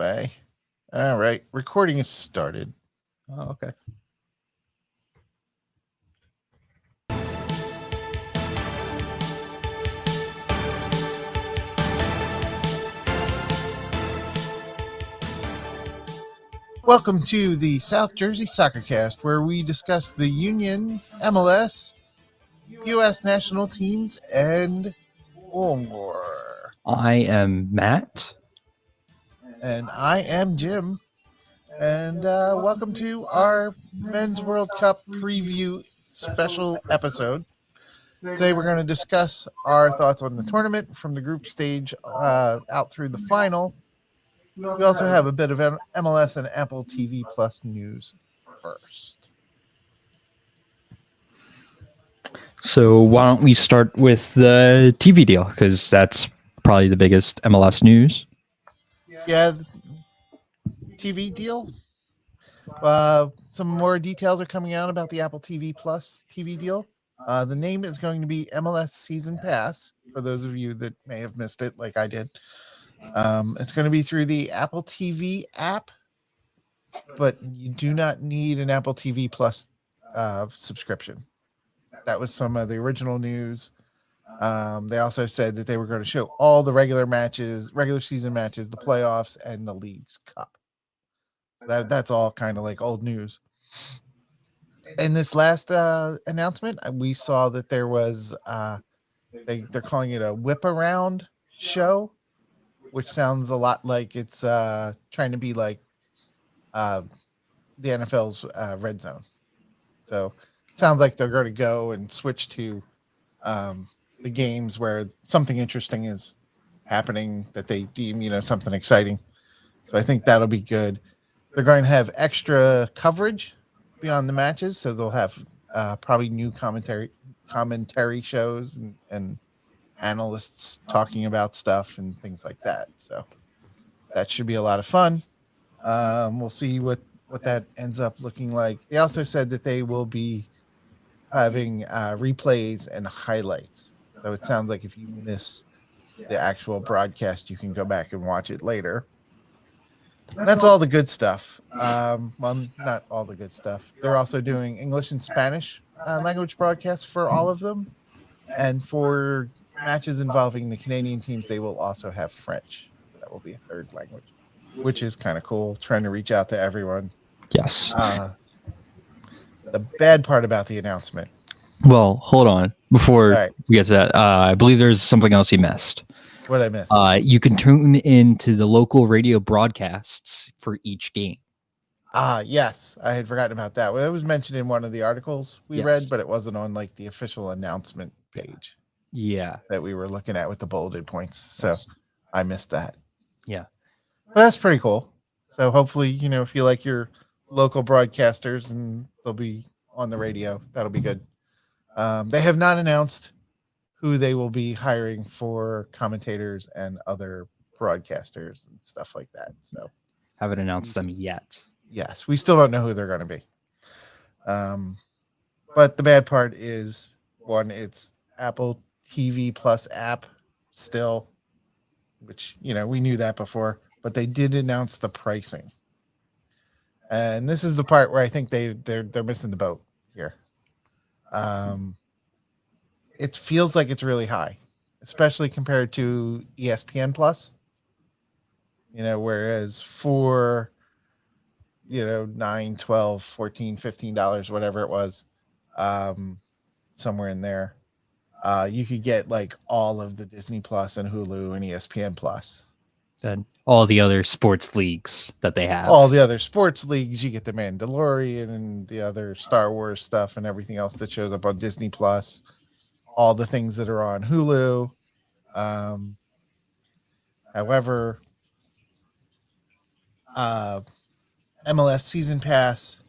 Bye. All right. Recording is started. Oh, okay. Welcome to the South Jersey Soccer Cast, where we discuss the Union, MLS, U.S. national teams, and more. I am Matt. And I am Jim. And welcome to our Men's World Cup preview special episode. Today we're going to discuss our thoughts on the tournament from the group stage out through the final. We also have a bit of MLS and Apple TV Plus news first. So why don't we start with the TV deal, because that's probably the biggest MLS news. Yeah, TV deal. Some more details are coming out about the Apple TV Plus TV deal. The name is going to be MLS Season Pass, for those of you that may have missed it like I did. It's going to be through the Apple TV app, but you do not need an Apple TV Plus subscription. That was some of the original news. They also said that they were going to show all the regular season matches, the playoffs, and the League's Cup. That's all kind of like old news. In this last announcement, we saw that there was they're calling it a whip around show, which sounds a lot like it's trying to be like the NFL's Red Zone. So it sounds like they're going to go and switch to the games where something interesting is happening that they deem, something exciting. So I think that'll be good. They're going to have extra coverage beyond the matches, so they'll have probably new commentary shows and analysts talking about stuff and things like that. So that should be a lot of fun. We'll see what that ends up looking like. They also said that they will be having replays and highlights. So it sounds like if you miss the actual broadcast, you can go back and watch it later. That's all the good stuff. Well, not all the good stuff. They're also doing English and Spanish language broadcasts for all of them. And for matches involving the Canadian teams, they will also have French. So that will be a third language, which is kind of cool, trying to reach out to everyone. Yes. The bad part about the announcement. Well, hold on. Before we get to that, I believe there's something else you missed. What did I miss? You can tune into the local radio broadcasts for each game. Yes. I had forgotten about that. Well, it was mentioned in one of the articles we read, but it wasn't on like the official announcement page. Yeah. That we were looking at with the bulleted points. So I missed that. Yeah. But that's pretty cool. So hopefully, if you like your local broadcasters and they'll be on the radio, that'll be good. They have not announced who they will be hiring for commentators and other broadcasters and stuff like that. So haven't announced them yet. Yes, we still don't know who they're going to be. But the bad part is, one, it's Apple TV Plus app still, which, we knew that before, but they did announce the pricing. And this is the part where I think they're missing the boat here. It feels like it's really high, especially compared to ESPN Plus. Whereas for $9, $12, $14, $15, whatever it was, somewhere in there, you could get like all of the Disney Plus and Hulu and ESPN Plus. And all the other sports leagues that they have. All the other sports leagues, you get the Mandalorian and the other Star Wars stuff and everything else that shows up on Disney Plus. All the things that are on Hulu. However, MLS Season Pass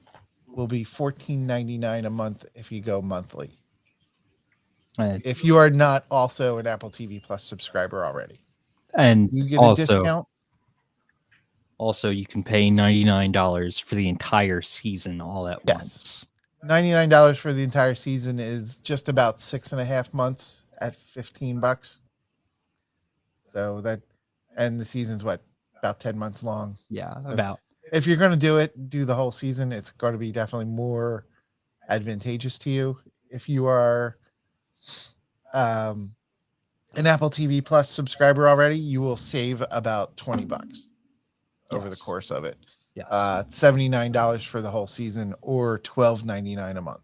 will be $14.99 a month if you go monthly. If you are not also an Apple TV Plus subscriber already. And you get a discount. Also, you can pay $99 for the entire season all at once. $99 for the entire season is just about 6.5 months at $15. So and the season's what, about 10 months long. Yeah, So about. if you're going to do it, do the whole season. It's going to be definitely more advantageous to you. If you are an Apple TV Plus subscriber already, you will save about $20 over the Yes. course of it. Yes. $79 for the whole season or $12.99 a month.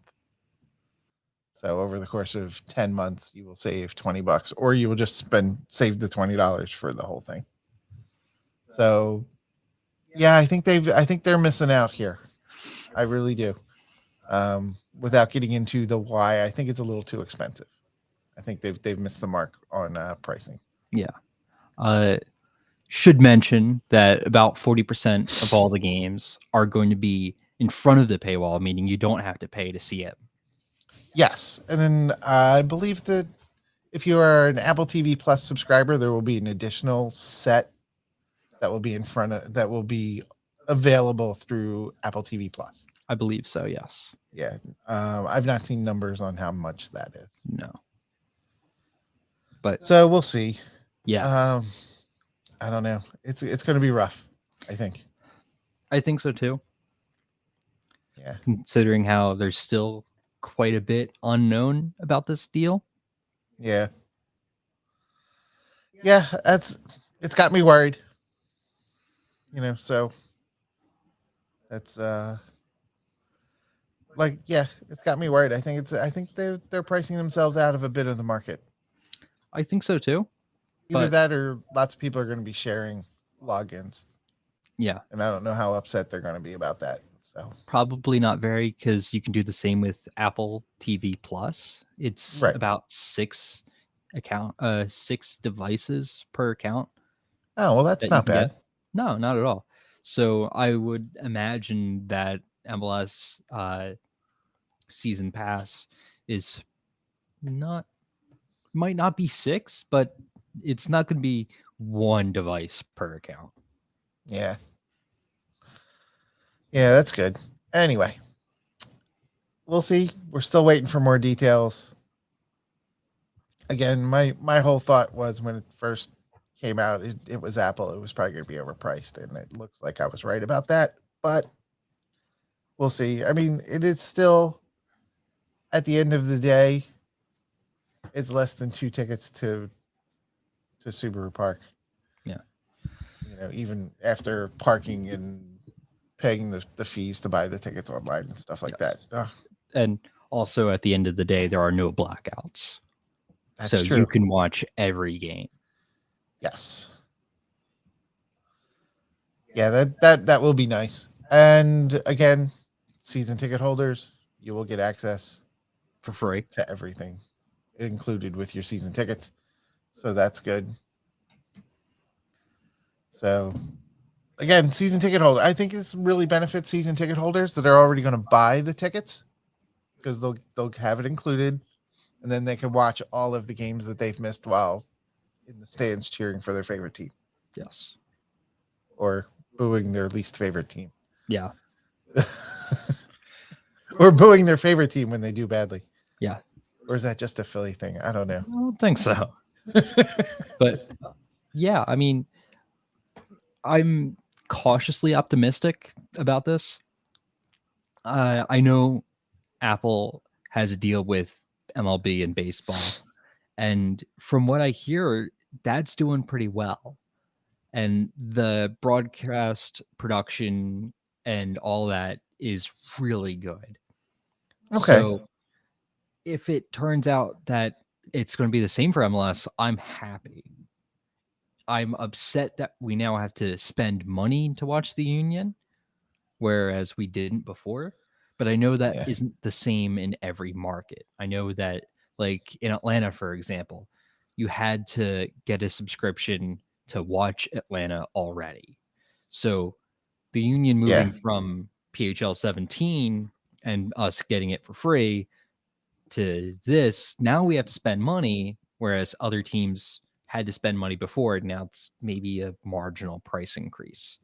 So over the course of 10 months, you will save $20, or you will just save the $20 for the whole thing. So yeah, I think they're missing out here. I really do. Without getting into the why, I think it's a little too expensive. I think they've missed the mark on pricing. Yeah. Should mention that about 40% of all the games are going to be in front of the paywall, meaning you don't have to pay to see it. Yes, and then I believe that if you are an Apple TV Plus subscriber, there will be an additional set that will be that will be available through Apple TV Plus. I believe so, yes. Yeah, I've not seen numbers on how much that is. No. But So we'll see. yeah, I don't know. It's going to be rough, I think. I think so too. Yeah. Considering how there's still quite a bit unknown about this deal. Yeah. Yeah, it's got me worried. So that's it's got me worried. I think they're pricing themselves out of a bit of the market. I think so too. Either But that or lots of people are going to be sharing logins. yeah, And I don't know how upset they're going to be about that. So probably not very, because you can do the same with Apple TV Plus. It's Right. about six devices per account Oh, well, that's that you not can bad. get. No, not at all. So I would imagine that MLS Season Pass is might not be six, but it's not going to be one device per account. Yeah. Yeah, that's good. Anyway, we'll see. We're still waiting for more details. Again, my whole thought was when it first came out, it was Apple. It was probably going to be overpriced, and it looks like I was right about that. But we'll see. I mean, it is still, at the end of the day, it's less than 2 tickets to Subaru Park. Yeah. Even after parking and paying the fees to buy the tickets online and stuff like Yes. that. Ugh, And also, at the end of the day, there are no blackouts. that's So true. you can watch every game. Yes. Yeah, that will be nice. And again, season ticket holders, you will get access For free. to everything included with your season tickets. So that's good. So again, season ticket holder, I think this really benefits season ticket holders that are already going to buy the tickets, because they'll have it included, and then they can watch all of the games that they've missed while in the stands cheering for their favorite team Yes. or booing their least favorite team. Yeah. Or booing their favorite team when they do badly. Yeah. Or is that just a Philly thing? I don't know. I don't think so. But yeah, I mean, I'm cautiously optimistic about this. I know Apple has a deal with MLB and baseball, and from what I hear, that's doing pretty well. And the broadcast production and all that is really good. Okay. So if it turns out that it's going to be the same for MLS, I'm happy. I'm upset that we now have to spend money to watch the Union, whereas we didn't before. But I know that Yeah. isn't the same in every market. I know that, like in Atlanta, for example, you had to get a subscription to watch Atlanta already. So the Union moving from PHL 17 and us getting it for free to this, now we have to spend money, whereas other teams had to spend money before. Now it's maybe a marginal price increase.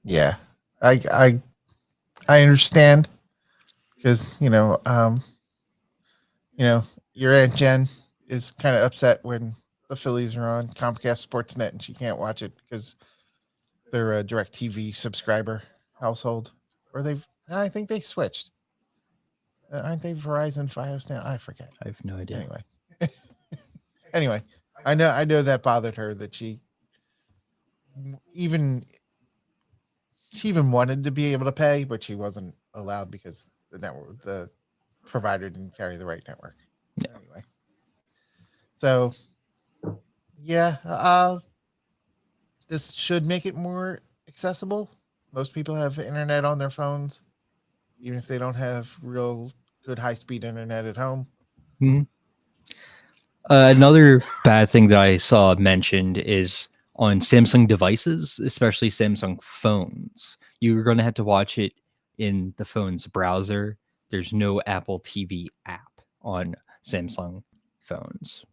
Yeah. I understand, because your Aunt Jen is kind of upset when the Phillies are on Comcast Sportsnet and she can't watch it because they're a DirecTV subscriber household, or I think they switched. Aren't they Verizon Fios now? I forget. I have no idea. Anyway, I know that bothered her that even she even wanted to be able to pay, but she wasn't allowed because the provider didn't carry the right network. Yeah. Anyway, so yeah, this should make it more accessible. Most people have internet on their phones, even if they don't have real good high speed internet at home. Mhm. Another bad thing that I saw mentioned is on Samsung devices, especially Samsung phones. You're going to have to watch it in the phone's browser. There's no Apple TV app on Samsung phones.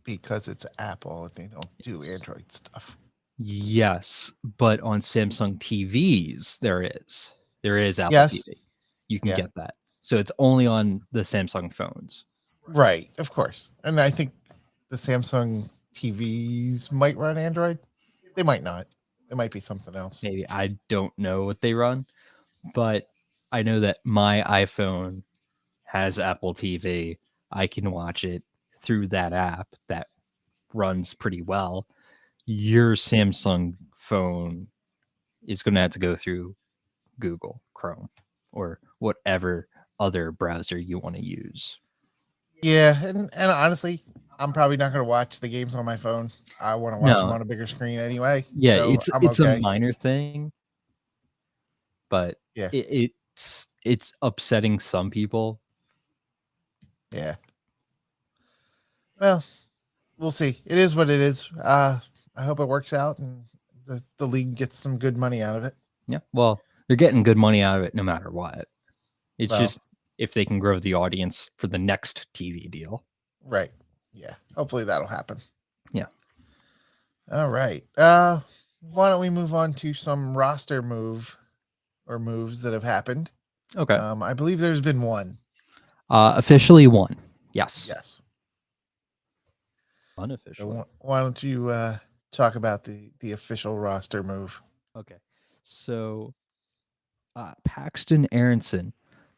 Because it's Apple and they don't do Android stuff. Yes, but on Samsung TVs, there is. There is Apple Yes. TV. You can Yeah. get that. So it's only on the Samsung phones. Right, of course. And I think the Samsung TVs might run Android. They might not. It might be something else. Maybe I don't know what they run, but I know that my iPhone has Apple TV. I can watch it through that app that runs pretty well. Your Samsung phone is going to have to go through Google Chrome or whatever other browser you want to use. Yeah, and honestly, I'm probably not going to watch the games on my phone. I want to watch them on a bigger screen anyway. Yeah, so I'm it's okay. a minor thing, but Yeah. it's upsetting some people. Yeah. Well, we'll see. It is what it is. I hope it works out and the league gets some good money out of it. Yeah, well, they're getting good money out of it no matter what. It's Well, just if they can grow the audience for the next TV deal. right. Yeah. Hopefully that'll happen. Yeah. All right. Why don't we move on to some roster moves that have happened? Okay. I believe there's been one. Officially one. Yes. Yes. Unofficially. So why don't you talk about the official roster move? Okay. So Paxton Aronson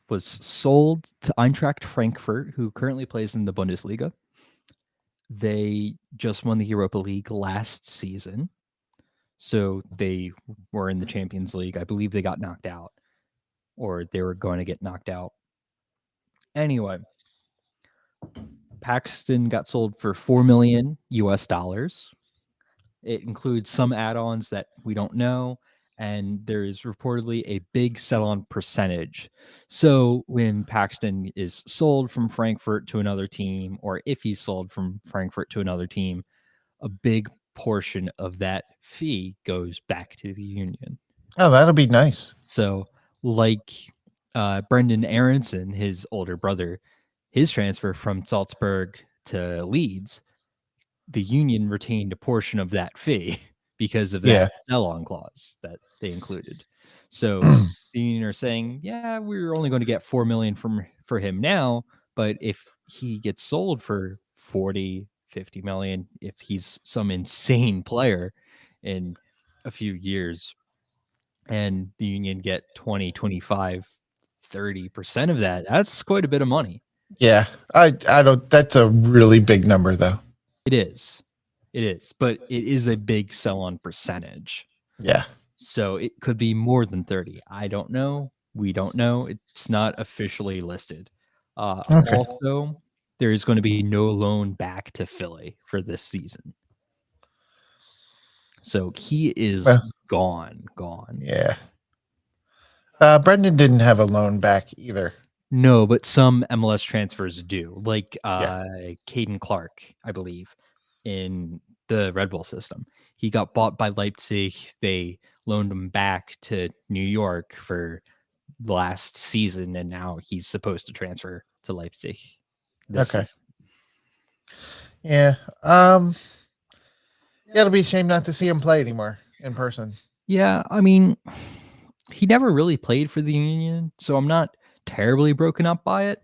was sold to Eintracht Frankfurt, who currently plays in the Bundesliga. They just won the Europa League last season. So they were in the Champions League. I believe they got knocked out, or they were going to get knocked out. Anyway, Paxton got sold for $4 million US. It includes some add-ons that we don't know, and there is reportedly a big sell-on percentage. So when Paxton is sold from Frankfurt to another team, or if he's sold from Frankfurt to another team, a big portion of that fee goes back to the union. Oh, that'll be nice. So, like Brendan Aronson, his older brother, his transfer from Salzburg to Leeds, the union retained a portion of that fee because of that sell-on clause that they included. So the union are saying, yeah, we're only going to get $4 million for him now, but if he gets sold for 40, 50 million, if he's some insane player in a few years, and the union get 20, 25, 30% of that, that's quite a bit of money. Yeah. I don't that's a really big number though. It is, but it is a big sell-on percentage. Yeah. So it could be more than 30. I don't know. We don't know. It's not officially listed. Okay. Also, there is going to be no loan back to Philly for this season. So he is gone. Yeah. Brendan didn't have a loan back either. No, but some MLS transfers do, like Caden Clark, I believe, in the Red Bull system. He got bought by Leipzig. They loaned him back to New York for last season, and now he's supposed to transfer to Leipzig this season. Yeah. It'll be a shame not to see him play anymore in person. Yeah, I mean, he never really played for the Union, so I'm not terribly broken up by it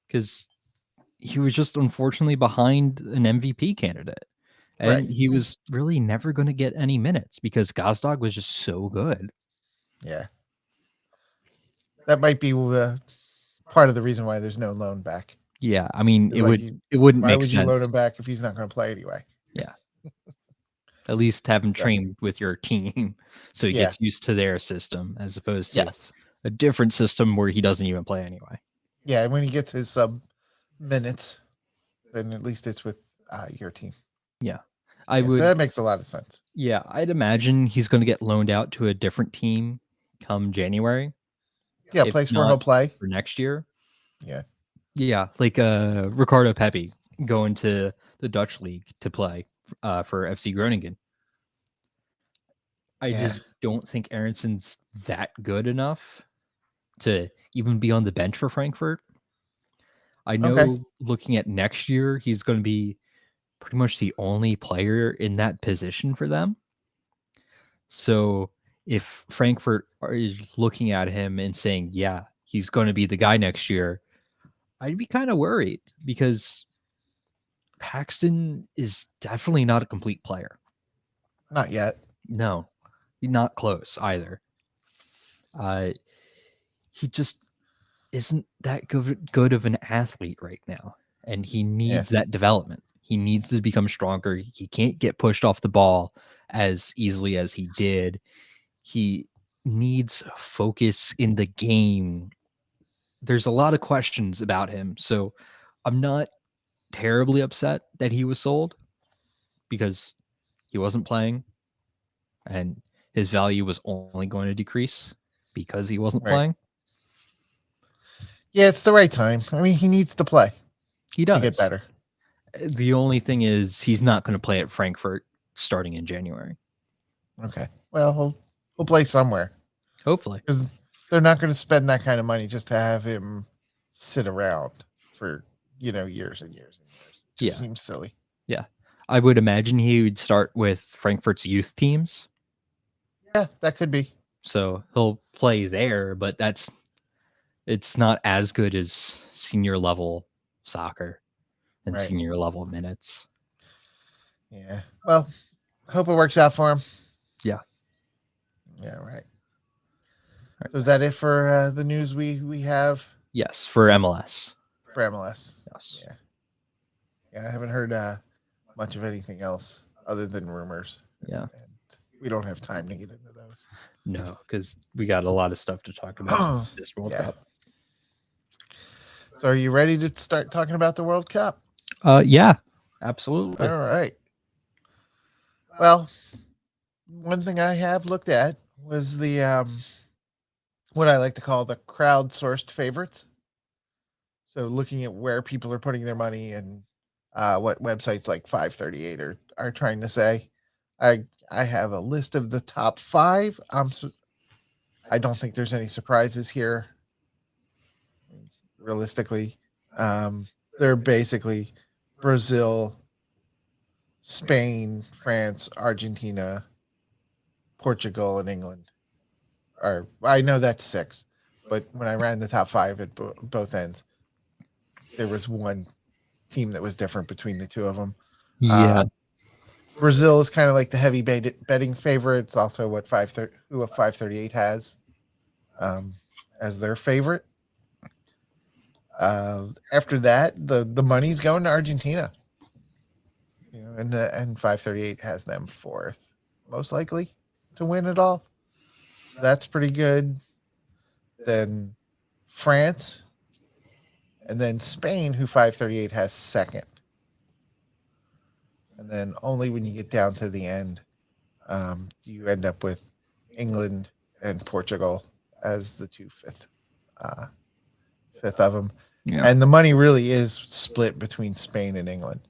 because he was just unfortunately behind an MVP candidate. And Right. he was really never going to get any minutes because Gazdag was just so good. Yeah. That might be part of the reason why there's no loan back. Yeah, I mean, It's like it wouldn't why make would you loan sense. him back if he's not going to play anyway? Yeah. At least have him So, trained with your team so he yeah. gets used to their system as opposed to Yes. a different system where he doesn't even play anyway. Yeah. And when he gets his sub minutes, then at least it's with your team. Yeah. I Yeah, so would that makes a lot of sense. Yeah, I'd imagine he's going to get loaned out to a different team come January, Yeah, if place where he'll not play. for next year. Yeah. Yeah, like Ricardo Pepi going to the Dutch league to play for FC Groningen. I Yeah. just don't think Aronson's that good enough to even be on the bench for Frankfurt. I Okay. know looking at next year, he's going to be pretty much the only player in that position for them. So if Frankfurt is looking at him and saying, yeah, he's going to be the guy next year, I'd be kind of worried because Paxton is definitely not a complete player. Not yet. No, not close either. Uh, he just isn't that good of an athlete right now, and he Yeah. needs that development. He needs to become stronger. He can't get pushed off the ball as easily as he did. He needs focus in the game. There's a lot of questions about him, so I'm not terribly upset that he was sold because he wasn't playing and his value was only going to decrease because he wasn't Right. playing. Yeah, it's the right time. I mean, he needs to play He to get does. better. The only thing is he's not going to play at Frankfurt starting in January. Okay. Well, he'll play somewhere Hopefully. because they're not going to spend that kind of money just to have him sit around for years and years and years. It just seems silly. Yeah. I would imagine he would start with Frankfurt's youth teams. Yeah, that could be. So he'll play there, but it's not as good as senior level soccer and Right. senior level minutes. Yeah. Well, hope it works out for him. Yeah. Yeah. Right. So is that it for the news we have Yes, for MLS. for MLS? Yes. Yeah. Yeah, I haven't heard much of anything else other than rumors. Yeah. And we don't have time to get into those. No, because we got a lot of stuff to talk about this World Yeah. Cup. So are you ready to start talking about the World Cup? Yeah, absolutely. All right. Well, one thing I have looked at was the what I like to call the crowdsourced favorites. So looking at where people are putting their money and what websites like 538 are trying to say. I have a list of the top 5. I don't think there's any surprises here. Realistically, they're basically Brazil, Spain, France, Argentina, Portugal, and England. Or I know that's 6, but when I ran the top 5 at both ends, there was one team that was different between the two of them. Yeah. Brazil is kind of like the heavy betting favorite. It's also what 538 has as their favorite. After that, the money's going to Argentina. And 538 has them 4th, most likely to win it all. So that's pretty good. Then France, and then Spain, who 538 has 2nd. And then only when you get down to the end, do you end up with England and Portugal as the 5th of them. Yeah. And the money really is split between Spain and England.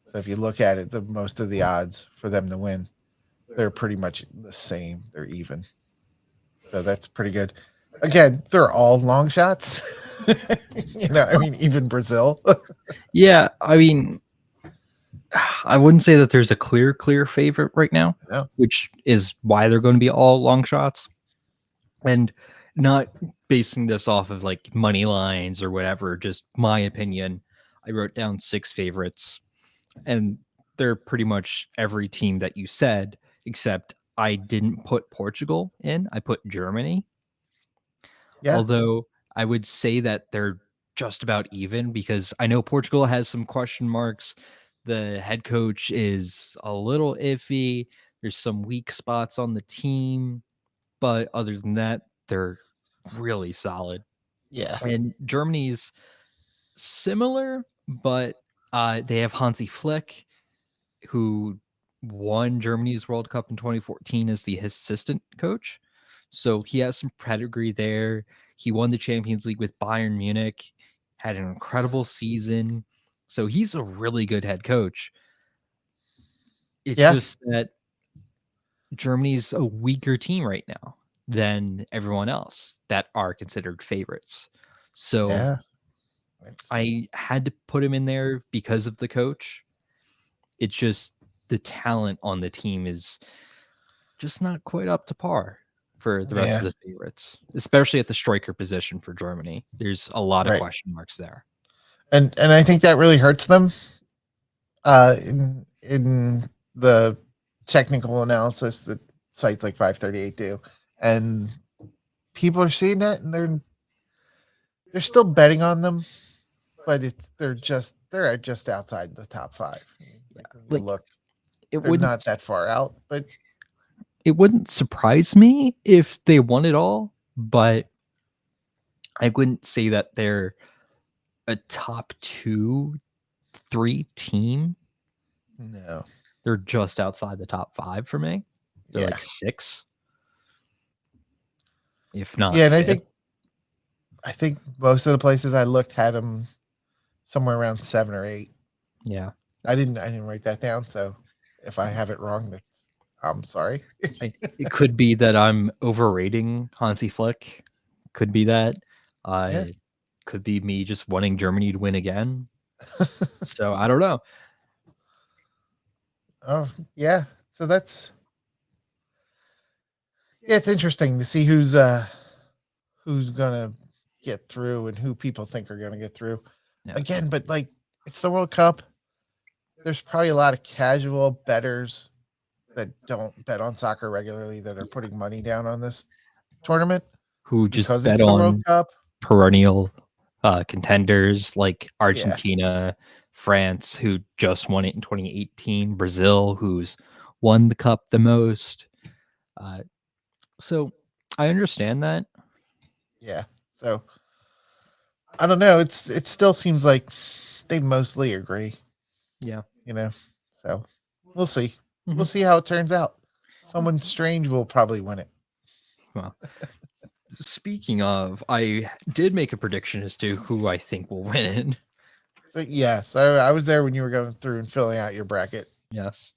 So if you look at it, the most of the odds for them to win, they're pretty much the same. They're even. So that's pretty good. Again, they're all long shots. I mean, even Brazil. Yeah, I mean, I wouldn't say that there's a clear favorite right now, No. which is why they're going to be all long shots. And not basing this off of like money lines or whatever, just my opinion. I wrote down 6 favorites, and they're pretty much every team that you said, except I didn't put Portugal in. I put Germany. Yeah. Although I would say that they're just about even because I know Portugal has some question marks. The head coach is a little iffy. There's some weak spots on the team, but other than that, they're really solid. Yeah. And Germany's similar, but they have Hansi Flick, who won Germany's World Cup in 2014 as the assistant coach. So he has some pedigree there. He won the Champions League with Bayern Munich, had an incredible season. So he's a really good head coach. It's Yeah. just that Germany's a weaker team right now than everyone else that are considered favorites. So Yeah. It's, I had to put him in there because of the coach. It's just the talent on the team is just not quite up to par for the rest yeah. of the favorites, especially at the striker position for Germany. There's a lot of Right. question marks there. And I think that really hurts them in the technical analysis that sites like 538 do. And people are seeing that and they're still betting on them, but they're just outside the top 5. Yeah. Like when you Like look, it they're wouldn't not that far out, but it wouldn't surprise me if they won it all, but I wouldn't say that they're a top 2, 3 team. no. They're just outside the top 5 for me. They're Yeah. like 6, if not Yeah, and 5th. I think most of the places I looked had them somewhere around 7 or 8. Yeah. I didn't write that down, so if I have it wrong, I'm sorry. It could be that I'm overrating Hansi Flick. Could be that. Yeah. Could be me just wanting Germany to win again. So I don't know. Oh, yeah. So it's interesting to see who's gonna get through and who people think are gonna get through. Yeah. Again, but like it's the World Cup. There's probably a lot of casual betters that don't bet on soccer regularly that are putting money down on this tournament Who just because bet it's the World on Cup. perennial contenders like Yeah. Argentina, France, who just won it in 2018, Brazil, who's won the cup the most. Uh, so I understand that. Yeah. So I don't know. It still seems like they mostly agree, Yeah. you know. So we'll see. We'll Mhm. see how it turns out. Someone strange will probably win it. Well, speaking of, I did make a prediction as to who I think will win. So yeah, so I was there when you were going through and filling out your bracket. Yes.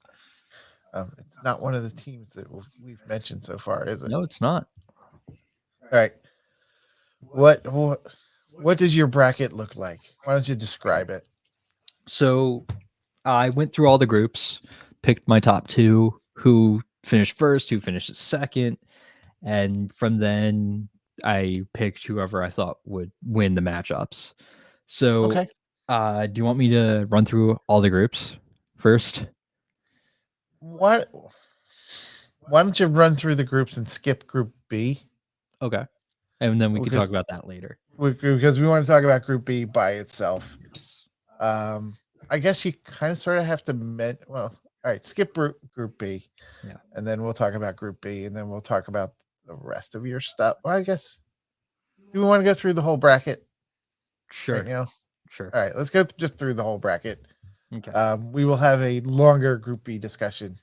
It's not one of the teams that we've mentioned so far, is it? No, it's not. All right. What does your bracket look like? Why don't you describe it? So I went through all the groups, picked my top 2, who finished first, who finished second, and from then I picked whoever I thought would win the matchups. So, Okay. do you want me to run through all the groups first? What? Why don't you run through the groups and skip Group B? Okay, and then we could talk Because about that later. we want to talk about Group B by itself. Yes. Um, I guess you kind of sort of have to well, all right, skip Group B, Yeah. and then we'll talk about Group B, and then we'll talk about the rest of your stuff. Well, I guess do we want to go through the whole bracket right Sure. now? Sure. All right, let's go just through the whole bracket. Okay. We will have a longer Group B discussion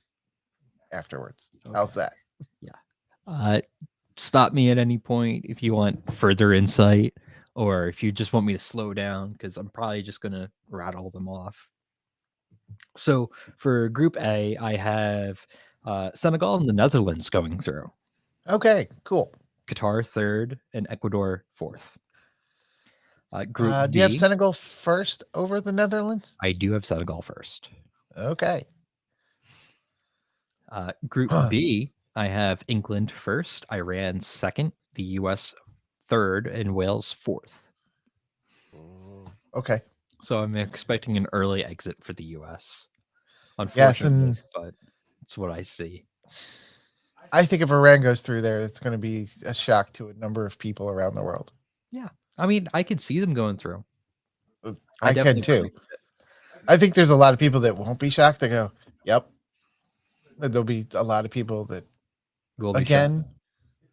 afterwards. How's Okay. that? Yeah. Stop me at any point if you want further insight or if you just want me to slow down because I'm probably just going to rattle them off. So for Group A, I have Senegal and the Netherlands going through, Okay, cool. Qatar third, and Ecuador fourth. Group Do you have B, Senegal first over the Netherlands? I do have Senegal first. Okay. Group B, I have England first, Iran second, the US third, and Wales fourth. Okay. So I'm expecting an early exit for the US. Yes, unfortunately, and but it's what I see. I think if Iran goes through there, it's going to be a shock to a number of people around the world. Yeah. I mean, I could see them going through. I I can definitely too. predicted it. I think there's a lot of people that won't be shocked. They go, "Yep." There'll be a lot of people that, We'll be shocked. again,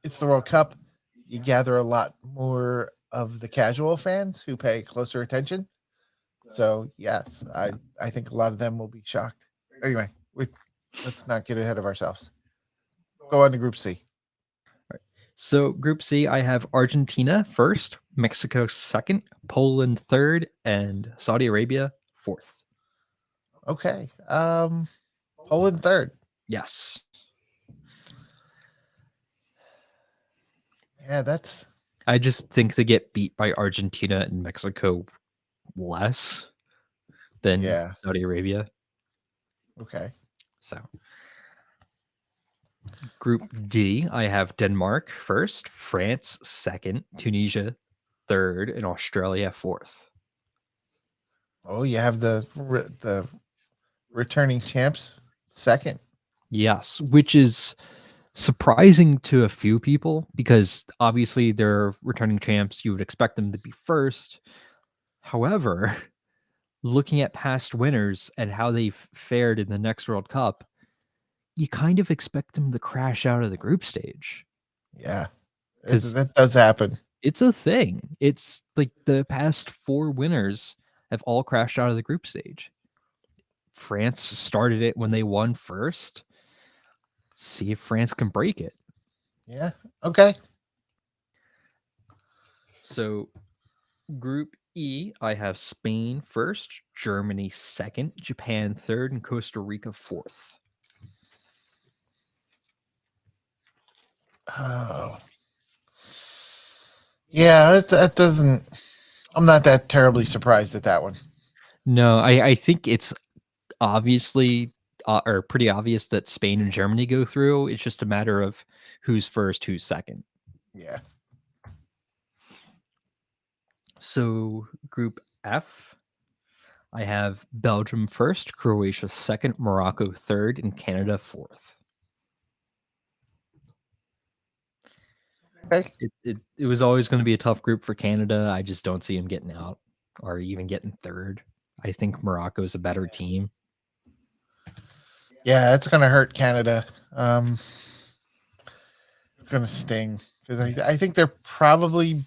it's the World Cup. You gather a lot more of the casual fans who pay closer attention. So yes, I think a lot of them will be shocked. Anyway, let's not get ahead of ourselves. Go on to Group C. So, Group C, I have Argentina first, Mexico second, Poland third, and Saudi Arabia fourth. Okay, Poland third. Yes. Yeah, that's I just think they get beat by Argentina and Mexico less than yeah. Saudi Arabia. Okay. So, Group D, I have Denmark first, France second, Tunisia third, and Australia fourth. Oh, you have the returning champs second. Yes, which is surprising to a few people because obviously they're returning champs. You would expect them to be first. However, looking at past winners and how they've fared in the next World Cup, you kind of expect them to crash out of the group stage Yeah, because that does happen. it's a thing. It's like the past four winners have all crashed out of the group stage. France started it when they won first. See if France can break it. Yeah. Okay. So, Group E, I have Spain first, Germany second, Japan third, and Costa Rica fourth. Oh. Yeah, that doesn't. I'm not that terribly surprised at that one. No, I think it's obviously or pretty obvious that Spain and Germany go through. It's just a matter of who's first, who's second. Yeah. So, Group F, I have Belgium first, Croatia second, Morocco third, and Canada fourth. Okay. It was always going to be a tough group for Canada. I just don't see them getting out or even getting third. I think Morocco's a better team. Yeah, it's gonna hurt Canada. It's gonna sting because I think they're probably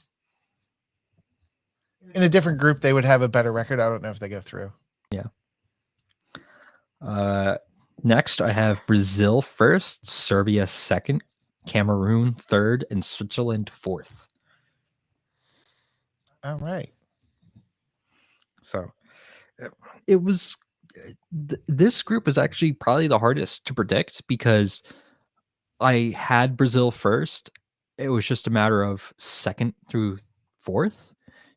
in a different group. They would have a better record. I don't know if they go through. Yeah. Next, I have Brazil first, Serbia second, Cameroon third, and Switzerland fourth. All right. So it was this group is actually probably the hardest to predict because I had Brazil first. It was just a matter of second through fourth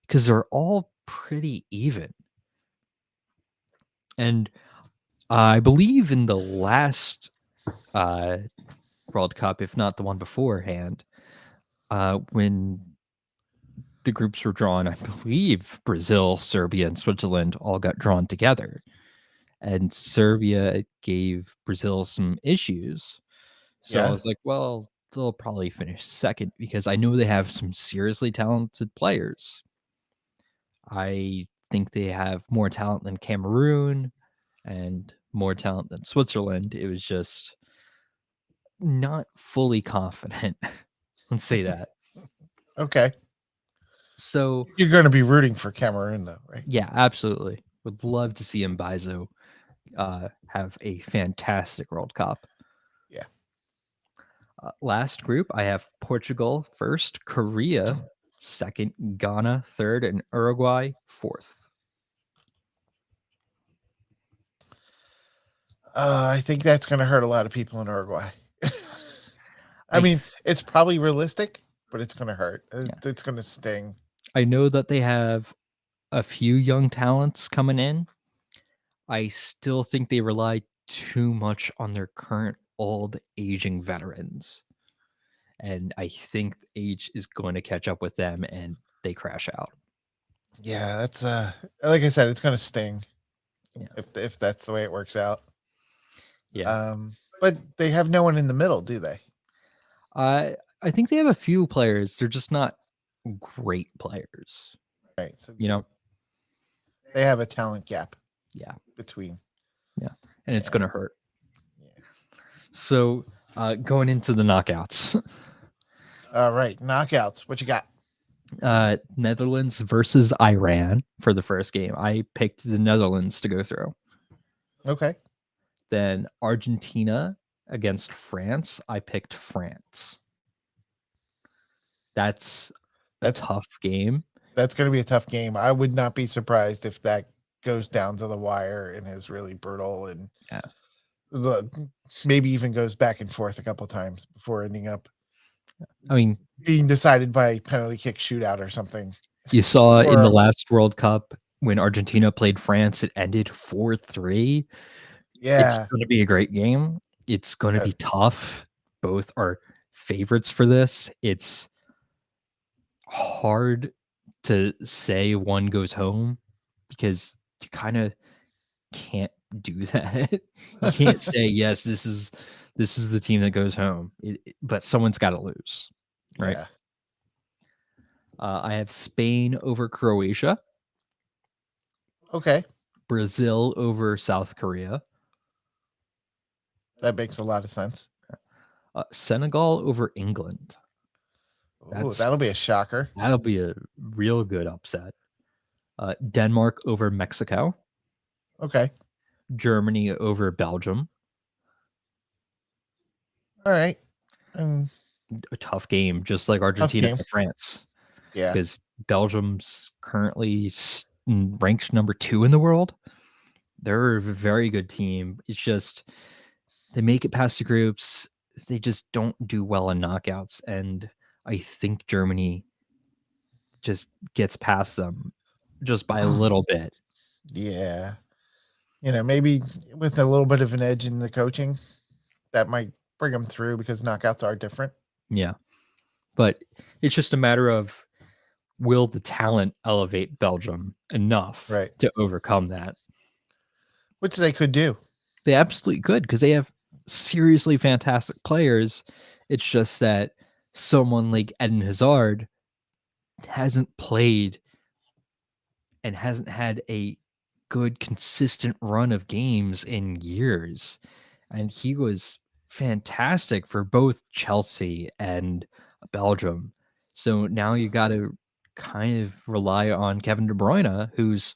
because they're all pretty even. And I believe in the last World Cup, if not the one beforehand, when the groups were drawn, I believe Brazil, Serbia, and Switzerland all got drawn together. And Serbia gave Brazil some issues. So I Yeah. was like, well, they'll probably finish second because I know they have some seriously talented players. I think they have more talent than Cameroon and more talent than Switzerland. It was just not fully confident. Let's say that. Okay. So, You're going to be rooting for Cameroon, though, right? yeah, absolutely. Would love to see Mbizo have a fantastic World Cup. Yeah. Last group, I have Portugal first, Korea second, Ghana third, and Uruguay fourth. I think that's going to hurt a lot of people in Uruguay. I I mean, th- it's probably realistic, but it's going to hurt. yeah. It's going to sting. I know that they have a few young talents coming in. I still think they rely too much on their current old aging veterans. And I think age is going to catch up with them and they crash out. Yeah, that's like I said, it's going to sting Yeah. if that's the way it works out. Yeah. But they have no one in the middle, do they? I think they have a few players. They're just not great players. Right. So You know? they have a talent gap Yeah. between. Yeah. And it's Yeah. gonna hurt. Yeah. So going into the knockouts. All right. Knockouts. What you got? Netherlands versus Iran for the first game. I picked the Netherlands to go through. Okay. Then Argentina against France. I picked France. That's a That's tough game. that's going to be a tough game. I would not be surprised if that goes down to the wire and is really brutal and Yeah. maybe even goes back and forth a couple times before ending up I mean, being decided by penalty kick shootout or something. you saw in Or the last World Cup when Argentina played France, it ended 4-3. It's yeah, going to be a great game. It's going to uh, be tough. Both are favorites for this. It's hard to say one goes home because you kind of can't do that. You can't say yes, this is the team that goes home. But someone's got to lose, right? yeah. I have Spain over Croatia, Okay, Brazil over South Korea, that makes a lot of sense. Senegal over England. Ooh, that'll be a shocker. That'll be a real good upset. Denmark over Mexico, Okay, Germany over Belgium. all right. And A tough game, just like tough Argentina game. and France, Yeah. because Belgium's currently ranked number 2 in the world. They're a very good team. It's just they make it past the groups. They just don't do well in knockouts, and I think Germany just gets past them just by a little bit. Yeah. Maybe with a little bit of an edge in the coaching, that might bring them through because knockouts are different. Yeah, but it's just a matter of will the talent elevate Belgium enough Right. to overcome that? Which they could do. They absolutely could because they have seriously fantastic players. It's just that someone like Eden Hazard hasn't played and hasn't had a good consistent run of games in years. And he was fantastic for both Chelsea and Belgium. So now you got to kind of rely on Kevin De Bruyne, who's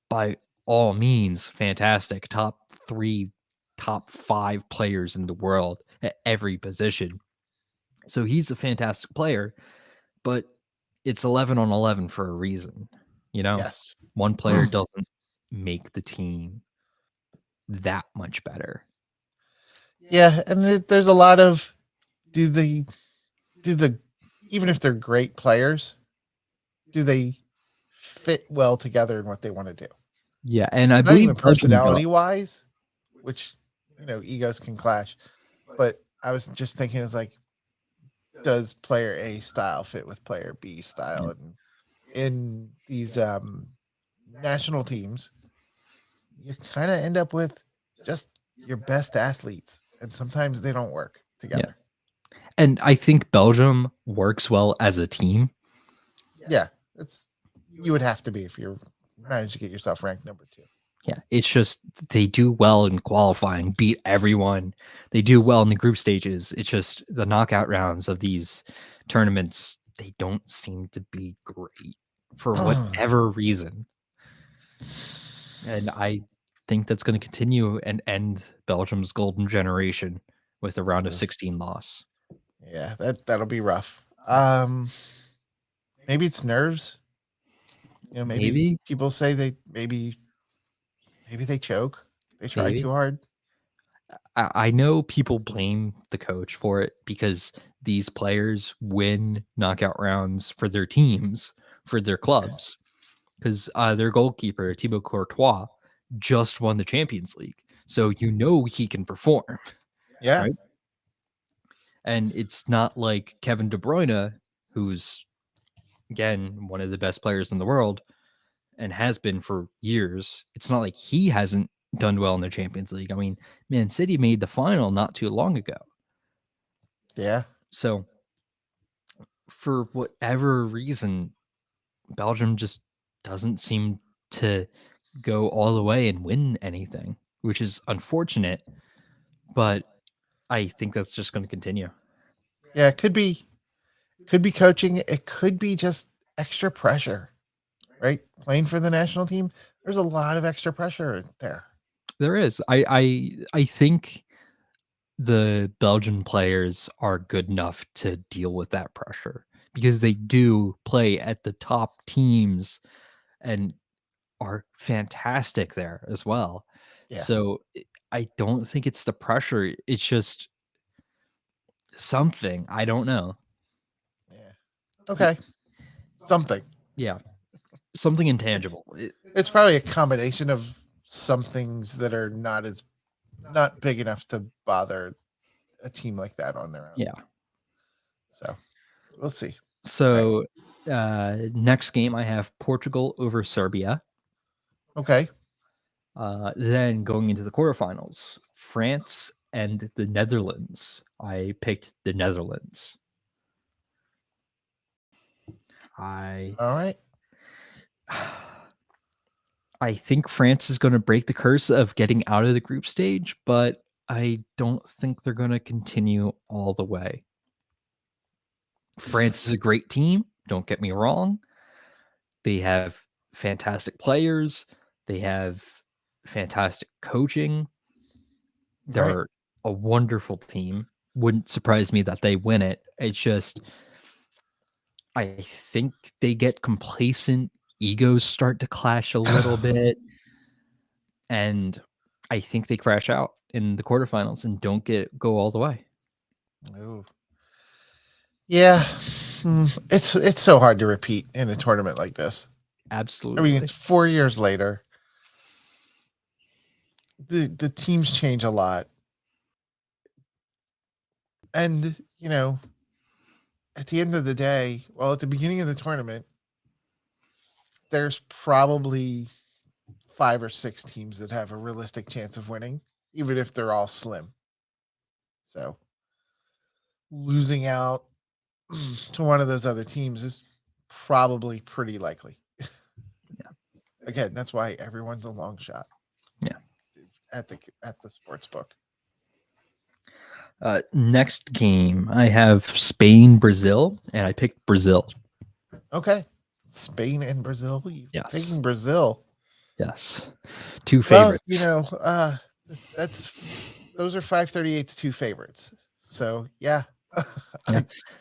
by all means fantastic, top 3, top 5 players in the world at every position. So he's a fantastic player, but it's 11 on 11 for a reason, you know? Yes. One player doesn't make the team that much better. Yeah, and there's a lot of do the even if they're great players, do they fit well together in what they want to do? Yeah, and I Not believe even Belgium personality wise, which egos can clash. But I was just thinking, it's like, does player A style fit with player B style? And in these national teams, you kind of end up with just your best athletes, and sometimes they don't work yeah. together. And I think Belgium works well as a team. Yeah, you would have to be if you're managed to get yourself ranked number 2. Yeah, it's just they do well in qualifying, beat everyone. They do well in the group stages. It's just the knockout rounds of these tournaments, they don't seem to be great for whatever reason. And I think that's going to continue and end Belgium's golden generation with a round of 16 loss. Yeah, that'll be rough. Maybe it's nerves. Maybe Maybe, people say maybe they choke. They try maybe. too hard. I know people blame the coach for it because these players win knockout rounds for their teams, for their clubs, because their goalkeeper, Thibaut Courtois, just won the Champions League. So he can perform, Yeah. right? And it's not like Kevin De Bruyne, who's, again, one of the best players in the world and has been for years. It's not like he hasn't done well in the Champions League. I mean, Man City made the final not too long ago. Yeah. So for whatever reason, Belgium just doesn't seem to go all the way and win anything, which is unfortunate, but I think that's just going to continue. Yeah, it could be coaching, it could be just extra pressure, right? Playing for the national team, there's a lot of extra pressure there. There is. I think the Belgian players are good enough to deal with that pressure because they do play at the top teams and are fantastic there as well. Yeah. So I don't think it's the pressure. It's just something. I don't know. Yeah. Okay. Something. Yeah. Something intangible. It's probably a combination of some things that are not big enough to bother a team like that on their own. Yeah. So we'll see. So next game I have Portugal over Serbia. Okay. Then going into the quarterfinals, France and the Netherlands. I picked the Netherlands. I All right. I think France is going to break the curse of getting out of the group stage, but I don't think they're going to continue all the way. France is a great team, don't get me wrong. They have fantastic players, they have fantastic coaching. Right. They're a wonderful team. Wouldn't surprise me that they win it. It's just I think they get complacent, egos start to clash a little bit, and I think they crash out in the quarterfinals and don't go all the way. Ooh. Yeah. It's so hard to repeat in a tournament like this. I mean, Absolutely. it's 4 years later. The teams change a lot. And, at the end of the day, well, at the beginning of the tournament, there's probably 5 or 6 teams that have a realistic chance of winning, even if they're all slim. So losing out to one of those other teams is probably pretty likely. Yeah. Again, that's why everyone's a long shot. Yeah. At the sports book. Next game, I have Spain, Brazil, and I picked Brazil. Okay. Spain and Brazil. You Yes. picking Brazil. Yes. Two Well, favorites. that's those are 538's two favorites. So yeah.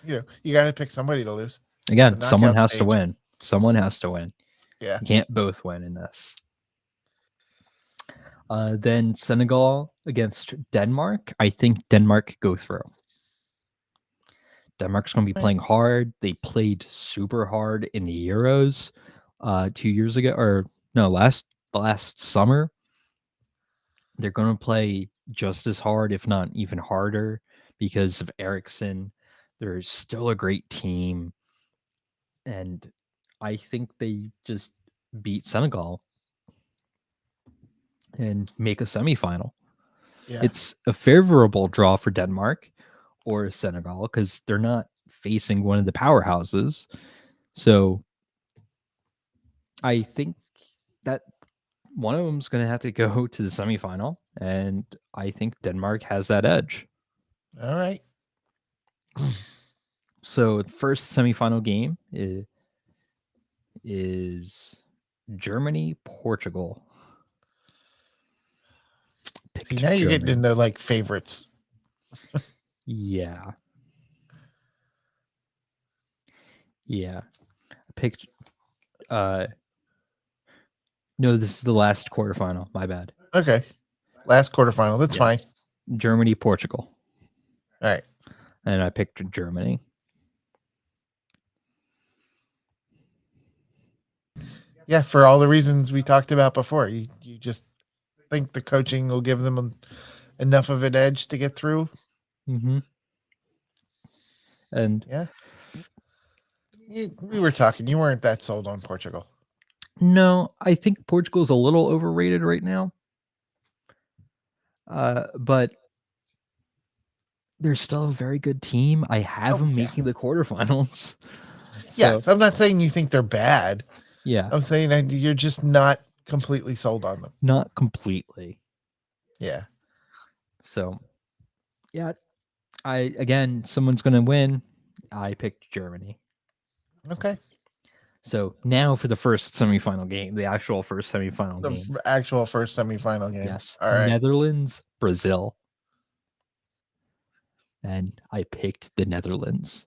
Yeah. You gotta pick somebody to lose. The Again, someone knockout has to stage. win. Someone has to win. Yeah. You can't both win in this. Then Senegal against Denmark. I think Denmark go through. Denmark's going to be playing hard. They played super hard in the Euros 2 years ago, or no, last summer. They're going to play just as hard, if not even harder, because of Ericsson. They're still a great team, and I think they just beat Senegal and make a semifinal. Yeah. It's a favorable draw for Denmark or Senegal because they're not facing one of the powerhouses. So I think that one of them's going to have to go to the semifinal, and I think Denmark has that edge. All right. So the first semifinal game is Germany, Portugal. See, Picked now you're getting Germany. into like favorites. Yeah. Yeah. I picked no, this is the last quarterfinal. My bad. Okay. Last quarterfinal. That's fine. Yes. Germany, Portugal. All right. And I picked Germany. Yeah, for all the reasons we talked about before. You just think the coaching will give them enough of an edge to get through. Mm-hmm. And Yeah. We were talking. You weren't that sold on Portugal. no, I think Portugal's a little overrated right now. But they're still a very good team. I have them yeah. making the quarterfinals. So Yes, I'm not saying you think they're bad. yeah, I'm saying that you're just not completely sold on them. not completely. Yeah. So yeah, someone's gonna win. I picked Germany. Okay. So now for the first semifinal game, the actual first semifinal The game. actual first semifinal game. Yes, All right. Netherlands, Brazil, and I picked the Netherlands.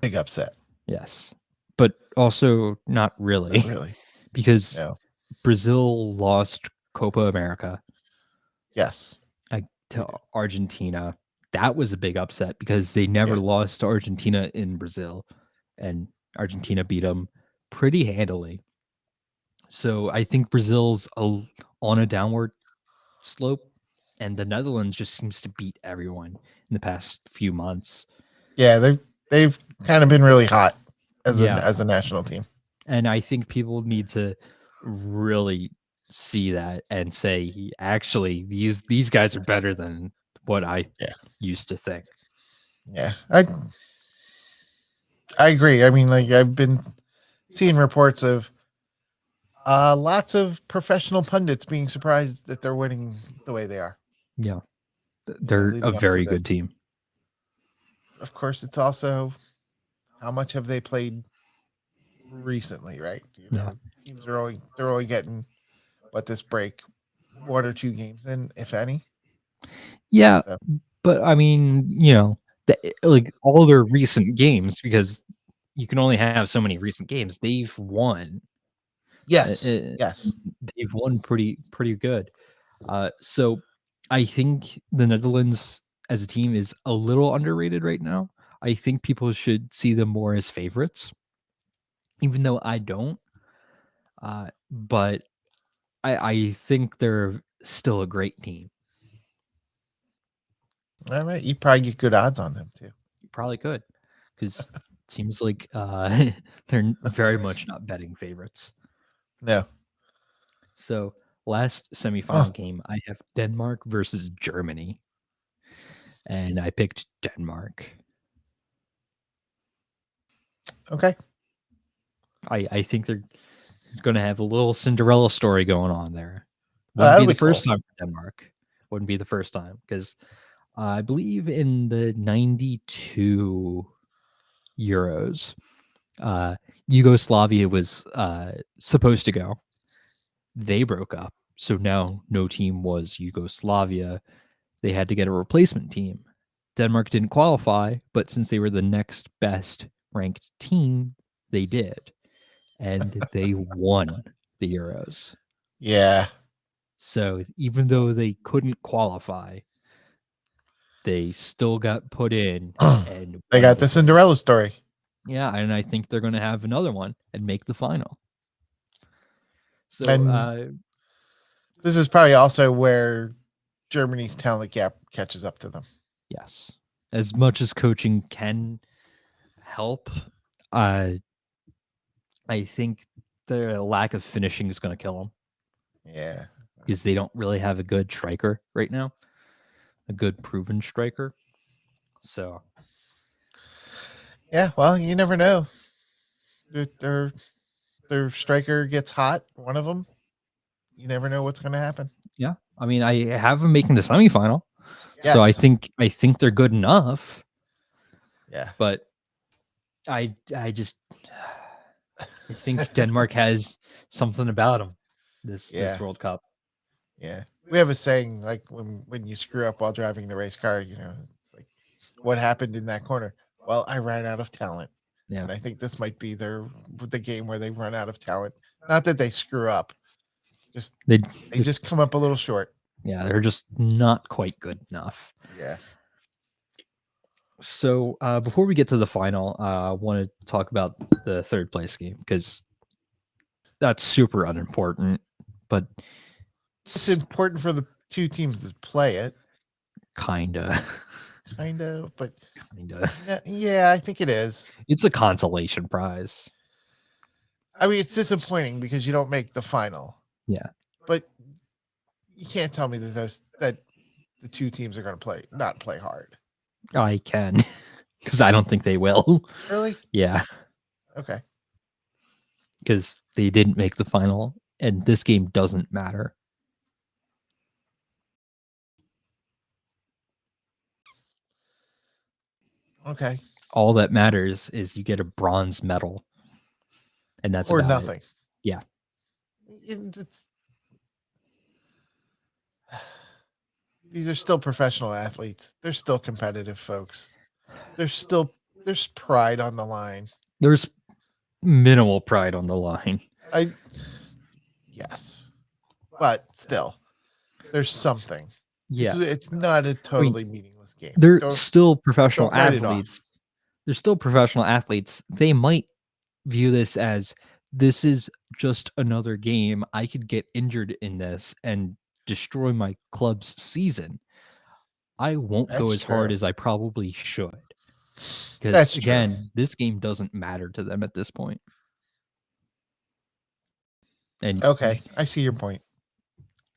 Big upset. Yes, but also not really, Not really. because No. Brazil lost Copa America Yes. to Argentina. That was a big upset because they never Yeah. lost to Argentina in Brazil, and Argentina beat them pretty handily. So I think Brazil's on a downward slope, and the Netherlands just seems to beat everyone in the past few months. Yeah, they've kind of been really hot as Yeah, a national team. and I think people need to really see that and say, actually, these guys are better than what I Yeah. used to think. Yeah. I agree. I mean, like I've been seeing reports of lots of professional pundits being surprised that they're winning the way they are. Yeah, they're a Leading up to very this. good team. Of course, it's also how much have they played recently, right? Yeah. Teams are only getting this break 1 or 2 games in, if any. Yeah, So but I mean, like all their recent games, because you can only have so many recent games. They've won. yes, yes. They've won pretty good. So I think the Netherlands as a team is a little underrated right now. I think people should see them more as favorites, even though I don't. But I think they're still a great team. All right, you probably get good odds on them too. You probably could, because it seems like they're very much not betting favorites. No. So last Oh, semifinal game, I have Denmark versus Germany, and I picked Denmark. okay. I think they're going to have a little Cinderella story going on there. Oh, Wouldn't be that'll the be cool. first time for Denmark. Wouldn't be the first time, because I believe in the 92 Euros, uh, Yugoslavia was supposed to go. They broke up. So now no team was Yugoslavia. They had to get a replacement team. Denmark didn't qualify, but since they were the next best ranked team, they did. And they won the Euros. Yeah, So even though they couldn't qualify, they still got put in and they won got the the game. Cinderella story, Yeah, and I think they're going to have another one and make the final. So, and this is probably also where Germany's talent gap catches up to them. yes, as much as coaching can help, uh, I think their lack of finishing is going to kill them, Yeah. because they don't really have a good striker right now, a good proven striker. So, Yeah, well, you never know. Their their striker gets hot, one of them. You never know what's going to happen. yeah, I mean, I have them making the semifinal. So Yes. I think they're good enough, Yeah. but I just I think Denmark has something about them this Yeah. World Cup. Yeah. We have a saying like when you screw up while driving the race car, it's like what happened in that corner? Well, I ran out of talent. Yeah, And I think this might be the game where they run out of talent. Not that they screw up, just they they just come up a little short. yeah, they're just not quite good enough. Yeah. So before we get to the final, I want to talk about the third place game, because that's super unimportant, but It's it's important for the two teams that play it, kinda, kind of, but kinda. yeah, I think it is. It's a consolation prize. I mean, it's disappointing because you don't make the final, Yeah, but you can't tell me that the two teams are going to not play hard. I can, because I don't think they will. Really? Yeah, Okay. because they didn't make the final, and this game doesn't matter. Okay. All that matters is you get a bronze medal, and that's Or about nothing. it. Yeah. These are still professional athletes. They're still competitive folks. There's pride on the line. There's minimal pride on the line. Yes, but still, there's something. Yeah. It's not a totally meaningless game. They're still professional don't write it off. athletes. They're still professional athletes. They might view this as this is just another game. I could get injured in this and destroy my club's season. I won't go That's as hard true. as I probably should. Because That's true. again, this game doesn't matter to them at this point. And Okay, I see your point.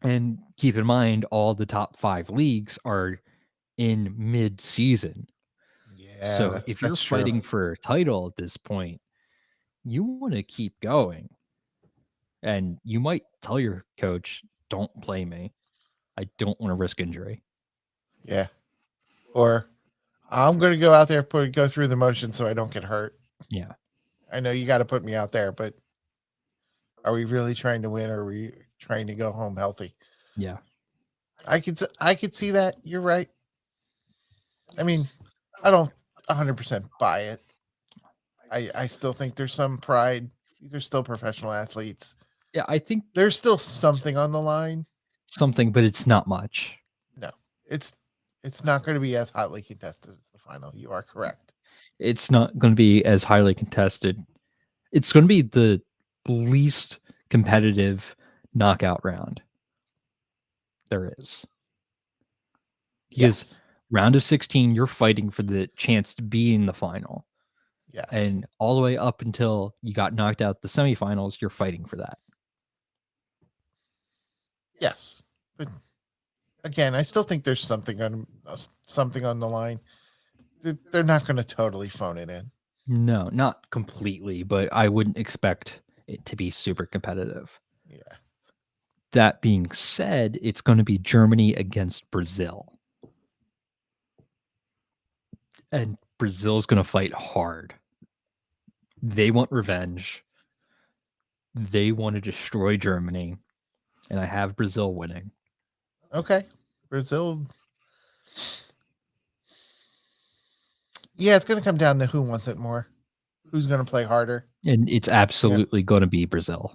And keep in mind, all the top 5 leagues are in mid-season. Yeah, So if you're that's true. fighting for a title at this point, you want to keep going. And you might tell your coach, don't play me. I don't want to risk injury. Yeah. Or I'm going to go out there, go through the motion so I don't get hurt. Yeah. I know you got to put me out there, but are we really trying to win, or are we trying to go home healthy? Yeah. I could see that. You're right. I mean, I don't 100% buy it. I still think there's some pride. These are still professional athletes. Yeah, I think There's still something on the line. something, but it's not much. No, it's not going to be as hotly contested as the final. You are correct. It's not going to be as highly contested. It's going to be the least competitive knockout round there is. Because Yes. round of 16, you're fighting for the chance to be in the final. Yes. And all the way up until you got knocked out the semifinals, you're fighting for that. Yes. But again, I still think there's something on the line. They're not going to totally phone it in. No, not completely, but I wouldn't expect it to be super competitive. Yeah. That being said, it's going to be Germany against Brazil. And Brazil's going to fight hard. They want revenge. They want to destroy Germany. And I have Brazil winning. Okay. Brazil. Yeah, it's going to come down to who wants it more. Who's going to play harder. And it's absolutely going to be Brazil.